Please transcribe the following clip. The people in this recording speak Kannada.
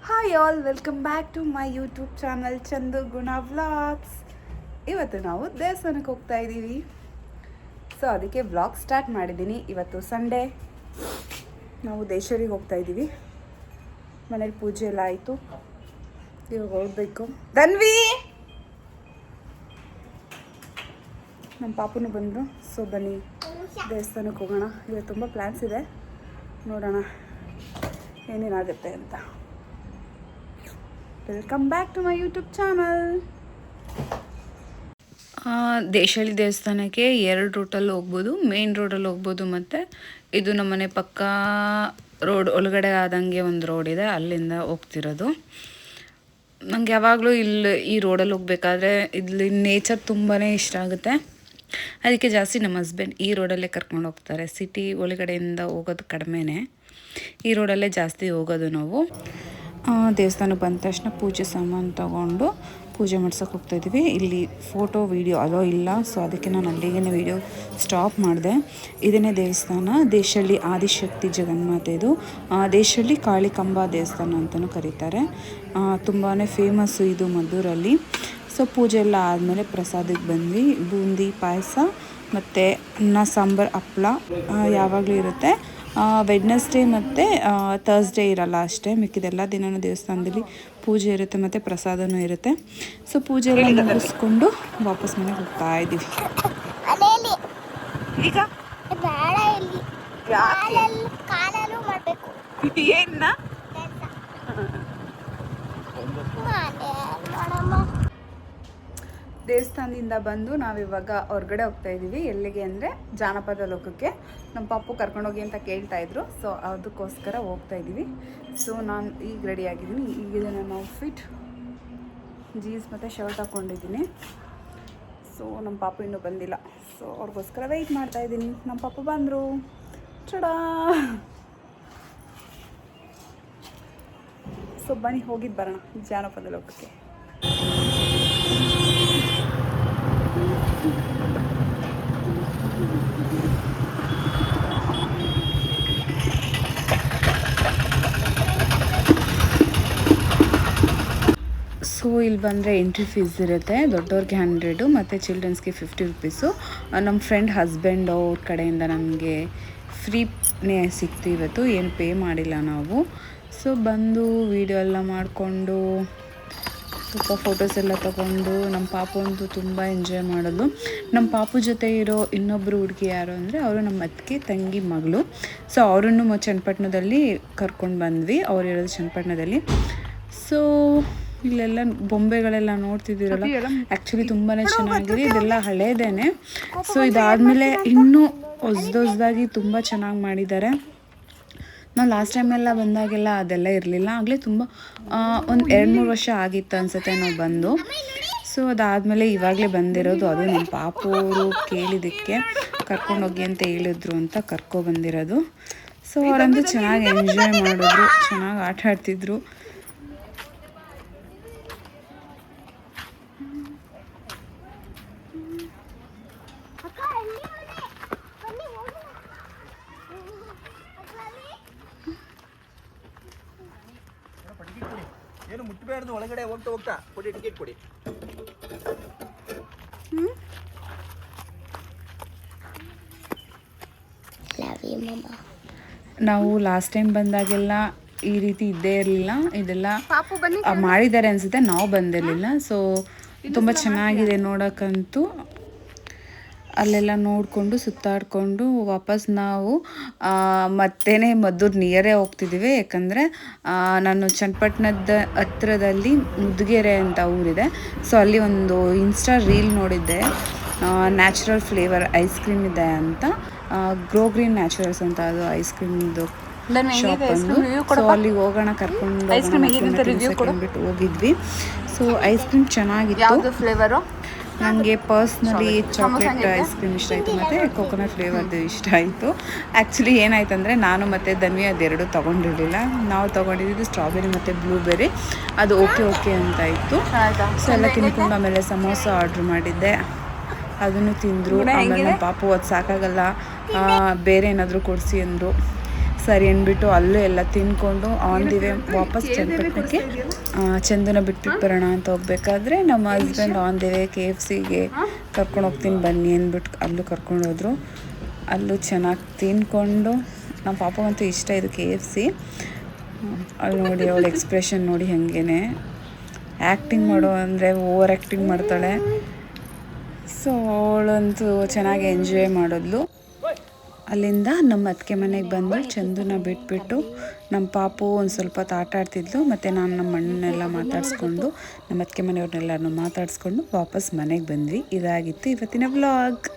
Hi all, welcome back to my YouTube channel Chandu Guna vlogs. ಇವತ್ತು ನಾವು ದೇವಸ್ಥಾನಕ್ಕೆ ಹೋಗ್ತಾ ಇದ್ದೀವಿ. ಸೊ ಅದಕ್ಕೆ ವ್ಲಾಗ್ ಸ್ಟಾರ್ಟ್ ಮಾಡಿದ್ದೀನಿ. ಇವತ್ತು ಸಂಡೇ, ನಾವು ದೇಶರಿಗೆ ಹೋಗ್ತಾ ಇದ್ದೀವಿ. ಮನೇಲಿ ಪೂಜೆ ಎಲ್ಲ ಆಯಿತು, ಇವಾಗ ಹೋಗ್ಬೇಕು. ಧನ್ವಿ, ನಮ್ಮ ಪಾಪುನು ಬಂದರು. ಸೊ ಬನ್ನಿ ದೇವಸ್ಥಾನಕ್ಕೆ ಹೋಗೋಣ. ಇವತ್ತು ತುಂಬ ಪ್ಲ್ಯಾನ್ಸ್ ಇದೆ, ನೋಡೋಣ ಏನೇನಾಗುತ್ತೆ ಅಂತ. Welcome back to my YouTube channel. ದೇಶಾಳಿ ದೇವಸ್ಥಾನಕ್ಕೆ 2 ರೂಟಲ್ಲಿ ಹೋಗ್ಬೋದು. ಮೇನ್ ರೋಡಲ್ಲಿ ಹೋಗ್ಬೋದು, ಮತ್ತು ಇದು ನಮ್ಮನೆ ಪಕ್ಕ ರೋಡ್ ಒಳಗಡೆ ಆದಂಗೆ ಒಂದು ರೋಡ್ ಇದೆ, ಅಲ್ಲಿಂದ ಹೋಗ್ತಿರೋದು. ನನಗೆ ಯಾವಾಗಲೂ ಈ ರೋಡಲ್ಲಿ ಹೋಗ್ಬೇಕಾದ್ರೆ ಇಲ್ಲಿ ನೇಚರ್ ತುಂಬಾ ಇಷ್ಟ ಆಗುತ್ತೆ. ಅದಕ್ಕೆ ಜಾಸ್ತಿ ನಮ್ಮ ಹಸ್ಬೆಂಡ್ ಈ ರೋಡಲ್ಲೇ ಕರ್ಕೊಂಡು ಹೋಗ್ತಾರೆ. ಸಿಟಿ ಒಳಗಡೆಯಿಂದ ಹೋಗೋದು ಕಡಿಮೆನೇ, ಈ ರೋಡಲ್ಲೇ ಜಾಸ್ತಿ ಹೋಗೋದು ನಾವು. ದೇವಸ್ಥಾನಕ್ಕೆ ಬಂದ ತಕ್ಷಣ ಪೂಜೆ ಸಾಮಾನು ತೊಗೊಂಡು ಪೂಜೆ ಮಾಡ್ಸೋಕೆ ಹೋಗ್ತಾಯಿದ್ದೀವಿ. ಇಲ್ಲಿ ಫೋಟೋ ವೀಡಿಯೋ ಅಲೋ ಇಲ್ಲ, ಸೊ ಅದಕ್ಕೆ ನಾನು ಅಲ್ಲಿಗೆ ವೀಡಿಯೋ ಸ್ಟಾಪ್ ಮಾಡಿದೆ. ಇದನ್ನೇ ದೇವಸ್ಥಾನ, ದೇಶಳ್ಳಿ ಆದಿಶಕ್ತಿ ಜಗನ್ಮಾತೆದು. ದೇಶಳ್ಳಿ ಕಾಳಿಕಾಂಬ ದೇವಸ್ಥಾನ ಅಂತಲೂ ಕರೀತಾರೆ. ತುಂಬಾ ಫೇಮಸ್ಸು ಇದು ಮದ್ದೂರಲ್ಲಿ. ಸೊ ಪೂಜೆ ಎಲ್ಲ ಆದಮೇಲೆ ಪ್ರಸಾದಕ್ಕೆ ಬಂದ್ವಿ. ಬೂಂದಿ ಪಾಯಸ ಮತ್ತು ಅನ್ನ ಸಾಂಬಾರು ಹಪ್ಪಳ ಯಾವಾಗಲೂ ಇರುತ್ತೆ. ವೆಡ್ನೆಸ್ಡೇ ಮತ್ತು ಥರ್ಸ್ಡೇ ಇರಲ್ಲ ಅಷ್ಟೇ, ಮಿಕ್ಕಿದೆಲ್ಲ ದಿನವೂ ದೇವಸ್ಥಾನದಲ್ಲಿ ಪೂಜೆ ಇರುತ್ತೆ ಮತ್ತು ಪ್ರಸಾದನೂ ಇರುತ್ತೆ. ಸೊ ಪೂಜೆ ಎಲ್ಲ ಮುಗಿಸ್ಕೊಂಡು ವಾಪಸ್ ಮನೆಗೆ ಹೋಗ್ತಾ ಇದ್ದೀವಿ. ಈಗ ಏನ ದೇವಸ್ಥಾನದಿಂದ ಬಂದು ನಾವಿವಾಗ ಹೊರಗಡೆ ಹೋಗ್ತಾ ಇದ್ದೀವಿ. ಎಲ್ಲಿಗೆ ಅಂದರೆ ಜಾನಪದ ಲೋಕಕ್ಕೆ. ನಮ್ಮ ಪಾಪು ಕರ್ಕೊಂಡೋಗಿ ಅಂತ ಕೇಳ್ತಾಯಿದ್ರು, ಸೊ ಅದಕ್ಕೋಸ್ಕರ ಹೋಗ್ತಾ ಇದ್ದೀವಿ. ಸೊ ನಾನು ಈಗ ರೆಡಿ ಆಗಿದ್ದೀನಿ. ಈಗಿದೆ ನನ್ನ ಔಟ್ಫಿಟ್, ಜೀನ್ಸ್ ಮತ್ತು ಶರ್ಟ್ ಹಾಕ್ಕೊಂಡಿದ್ದೀನಿ. ಸೊ ನಮ್ಮ ಪಾಪು ಇನ್ನೂ ಬಂದಿಲ್ಲ, ಸೊ ಅವ್ರಿಗೋಸ್ಕರ ವೆಯ್ಟ್ ಮಾಡ್ತಾಯಿದ್ದೀನಿ. ನಮ್ಮ ಪಾಪು ಬಂದರು, ಚಡಾ. ಸೊ ಬನ್ನಿ ಹೋಗಿದ್ದು ಬರೋಣ ಜಾನಪದ ಲೋಕಕ್ಕೆ. ಸೊ ಇಲ್ಲಿ ಬಂದರೆ ಎಂಟ್ರಿ ಫೀಸ್ ಇರುತ್ತೆ. ದೊಡ್ಡವ್ರಿಗೆ 100 ಮತ್ತು ಚಿಲ್ಡ್ರನ್ಸ್ಗೆ 50 ರುಪೀಸು. ನಮ್ಮ ಫ್ರೆಂಡ್ ಹಸ್ಬೆಂಡ್ ಅವ್ರ ಕಡೆಯಿಂದ ನಮಗೆ ಫ್ರೀನೇ ಸಿಕ್ತು ಇವತ್ತು, ಏನು ಪೇ ಮಾಡಿಲ್ಲ ನಾವು. ಸೊ ಬಂದು ವೀಡಿಯೋ ಎಲ್ಲ ಮಾಡಿಕೊಂಡು ಸ್ವಲ್ಪ ಫೋಟೋಸ್ ಎಲ್ಲ ತೊಗೊಂಡು ನಮ್ಮ ಪಾಪು ಅಂತೂ ತುಂಬ ಎಂಜಾಯ್ ಮಾಡೋದು. ನಮ್ಮ ಪಾಪು ಜೊತೆ ಇರೋ ಇನ್ನೊಬ್ಬರು ಹುಡುಗಿ ಯಾರು ಅಂದರೆ ಅವರು ನಮ್ಮ ಅತ್ತಿಗೆ ತಂಗಿ ಮಗಳು. ಸೊ ಅವರನ್ನು ಚನ್ನಪಟ್ಟಣದಲ್ಲಿ ಕರ್ಕೊಂಡು ಬಂದ್ವಿ. ಅವ್ರು ಇರೋದು ಚನ್ನಪಟ್ಟಣದಲ್ಲಿ. ಸೊ ಇಲ್ಲೆಲ್ಲ ಬೊಂಬೆಗಳೆಲ್ಲ ನೋಡ್ತಿದ್ದೀರಲ್ಲ, ಆ್ಯಕ್ಚುಲಿ ತುಂಬಾ ಚೆನ್ನಾಗಿದೆ. ಇದೆಲ್ಲ ಹಳೇದೇನೆ. ಸೊ ಇದಾದಮೇಲೆ ಇನ್ನೂ ಹೊಸ್ದಾಗಿ ತುಂಬ ಚೆನ್ನಾಗಿ ಮಾಡಿದ್ದಾರೆ. ನಾವು ಲಾಸ್ಟ್ ಟೈಮೆಲ್ಲ ಬಂದಾಗೆಲ್ಲ ಅದೆಲ್ಲ ಇರಲಿಲ್ಲ. ಆಗಲೇ ತುಂಬ ಒಂದು 2-3 ವರ್ಷ ಆಗಿತ್ತು ಅನಿಸುತ್ತೆ ನಾವು ಬಂದು. ಸೊ ಅದಾದಮೇಲೆ ಇವಾಗಲೇ ಬಂದಿರೋದು. ಅದು ನಮ್ಮ ಪಾಪು ಅವರು ಕೇಳಿದ್ದಕ್ಕೆ ಕರ್ಕೊಂಡೋಗಿ ಅಂತ ಹೇಳಿದ್ರು ಅಂತ ಕರ್ಕೊಬಂದಿರೋದು. ಸೊ ಅವರಂತೂ ಚೆನ್ನಾಗಿ ಎಂಜಾಯ್ ಮಾಡಿದ್ರು, ಚೆನ್ನಾಗಿ ಆಟ ಆಡ್ತಿದ್ರು. ಏನು ಮುಟ್ಟಬೇಡ್ದು, ಒಳಗಡೆ ಹೋಗ್ತಾ ಕೊಡಿ, ಟಿಕೆಟ್ ಕೊಡಿ. ನಾವು ಲಾಸ್ಟ್ ಟೈಮ್ ಬಂದಾಗೆಲ್ಲ ಈ ರೀತಿ ಇದ್ದೇ ಇರಲಿಲ್ಲ. ಇದೆಲ್ಲ ಮಾಡಿದ್ದಾರೆ ಅನಿಸುತ್ತೆ, ನಾವು ಬಂದಿರಲಿಲ್ಲ. ಸೊ ತುಂಬ ಚೆನ್ನಾಗಿದೆ ನೋಡೋಕ್ಕಂತೂ. ಅಲ್ಲೆಲ್ಲ ನೋಡಿಕೊಂಡು ಸುತ್ತಾಡಿಕೊಂಡು ವಾಪಸ್ ನಾವು ಮತ್ತೇ ಮದ್ದೂರು ನಿಯರೇ ಹೋಗ್ತಿದ್ದೀವಿ. ಯಾಕಂದರೆ ನಾನು ಚನ್ನಪಟ್ಟಣದ ಹತ್ರದಲ್ಲಿ ಮುದ್ದುಗೆರೆ ಅಂತ ಊರಿದೆ. ಸೊ ಅಲ್ಲಿ ಒಂದು ಇನ್ಸ್ಟಾ ರೀಲ್ ನೋಡಿದ್ದೆ, ನ್ಯಾಚುರಲ್ ಫ್ಲೇವರ್ ಐಸ್ ಕ್ರೀಮ್ ಇದೆ ಅಂತ. ಗ್ರೋ ಗ್ರೀನ್ ನ್ಯಾಚುರಲ್ಸ್ ಅಂತ ಅದು ಐಸ್ ಕ್ರೀಮ್ದು ಶಾಪ್ ಒಂದು. ಸೊ ಅಲ್ಲಿಗೆ ಹೋಗೋಣ, ಕರ್ಕೊಂಡು ಬಿಟ್ಟು ಹೋಗಿದ್ವಿ. ಸೊ ಐಸ್ ಕ್ರೀಮ್ ಚೆನ್ನಾಗಿತ್ತು. ಫ್ಲೇವರು ನನಗೆ ಪರ್ಸ್ನಲಿ ಚಾಕ್ಲೇಟ್ ಐಸ್ ಕ್ರೀಮ್ ಇಷ್ಟ ಆಯಿತು, ಮತ್ತು ಕೋಕೋನಟ್ ಫ್ಲೇವರ್ದು ಇಷ್ಟ ಆಯಿತು. ಆ್ಯಕ್ಚುಲಿ ಏನಾಯ್ತು ಅಂದರೆ ನಾನು ಮತ್ತು ಧನ್ವಿ ಅದೆರಡು ತೊಗೊಂಡಿರಲಿಲ್ಲ. ನಾವು ತೊಗೊಂಡಿದ್ದು ಸ್ಟ್ರಾಬೆರಿ ಮತ್ತು ಬ್ಲೂಬೆರಿ. ಅದು ಓಕೆ ಅಂತ ಇತ್ತು. ಸೊ ಎಲ್ಲ ತಿನ್ಕೊಂಡು ಆಮೇಲೆ ಸಮೋಸ ಆರ್ಡ್ರ್ ಮಾಡಿದ್ದೆ, ಅದನ್ನು ತಿಂದರು. ಆಮೇಲೆ ನಮ್ಮ ಪಾಪು ಅದು ಸಾಕಾಗಲ್ಲ, ಬೇರೆ ಏನಾದರೂ ಕೊಡಿಸಿ ಅಂದರು. ಸರಿ ಅಂದ್ಬಿಟ್ಟು ಅಲ್ಲೂ ಎಲ್ಲ ತಿನ್ಕೊಂಡು ಆನ್ ದಿ ವೇ ವಾಪಸ್ ಚನ್ನಪಟ್ಟಣಕ್ಕೆ ಚಂದುನ ಬಿಟ್ಬಿಟ್ಟು ಬರೋಣ ಅಂತ ಹೋಗ್ಬೇಕಾದ್ರೆ ನಮ್ಮ ಹಸ್ಬೆಂಡ್ ಆನ್ ದಿ ವೇ KFCಗೆ ಕರ್ಕೊಂಡು ಹೋಗ್ತೀನಿ ಬನ್ನಿ ಅಂದ್ಬಿಟ್ಟು ಅಲ್ಲೂ ಕರ್ಕೊಂಡು ಹೋದರು. ಅಲ್ಲೂ ಚೆನ್ನಾಗಿ ತಿನ್ಕೊಂಡು ನಮ್ಮ ಪಾಪಗಂತೂ ಇಷ್ಟ ಇದು KFC. ಅಲ್ಲಿ ನೋಡಿ ಅವಳ ಎಕ್ಸ್ಪ್ರೆಷನ್ ನೋಡಿ ಹಾಗೇನೆ ಆ್ಯಕ್ಟಿಂಗ್ ಮಾಡೋ ಅಂದರೆ ಓವರ್ ಆ್ಯಕ್ಟಿಂಗ್ ಮಾಡ್ತಾಳೆ. ಸೊ ಅವಳಂತೂ ಚೆನ್ನಾಗಿ ಎಂಜಾಯ್ ಮಾಡಿದ್ಲು. ಅಲ್ಲಿಂದ ನಮ್ಮ ಅತ್ತಿಗೆ ಮನೆಗೆ ಬಂದು ಚಂದುನ ಬಿಟ್ಬಿಟ್ಟು ನಮ್ಮ ಪಾಪು ಒಂದು ಸ್ವಲ್ಪ ಹೊತ್ತು ಆಟ ಆಡ್ತಿದ್ಲು. ಮತ್ತು ನಾನು ನಮ್ಮ ಅಣ್ಣನೆಲ್ಲ ಮಾತಾಡಿಸ್ಕೊಂಡು ನಮ್ಮ ಅತ್ತಿಗೆ ಮನೆಯವ್ರನ್ನೆಲ್ಲರನ್ನೂ ಮಾತಾಡಿಸ್ಕೊಂಡು ವಾಪಸ್ ಮನೆಗೆ ಬಂದ್ವಿ. ಇದಾಗಿತ್ತು ಇವತ್ತಿನ ವ್ಲಾಗ್.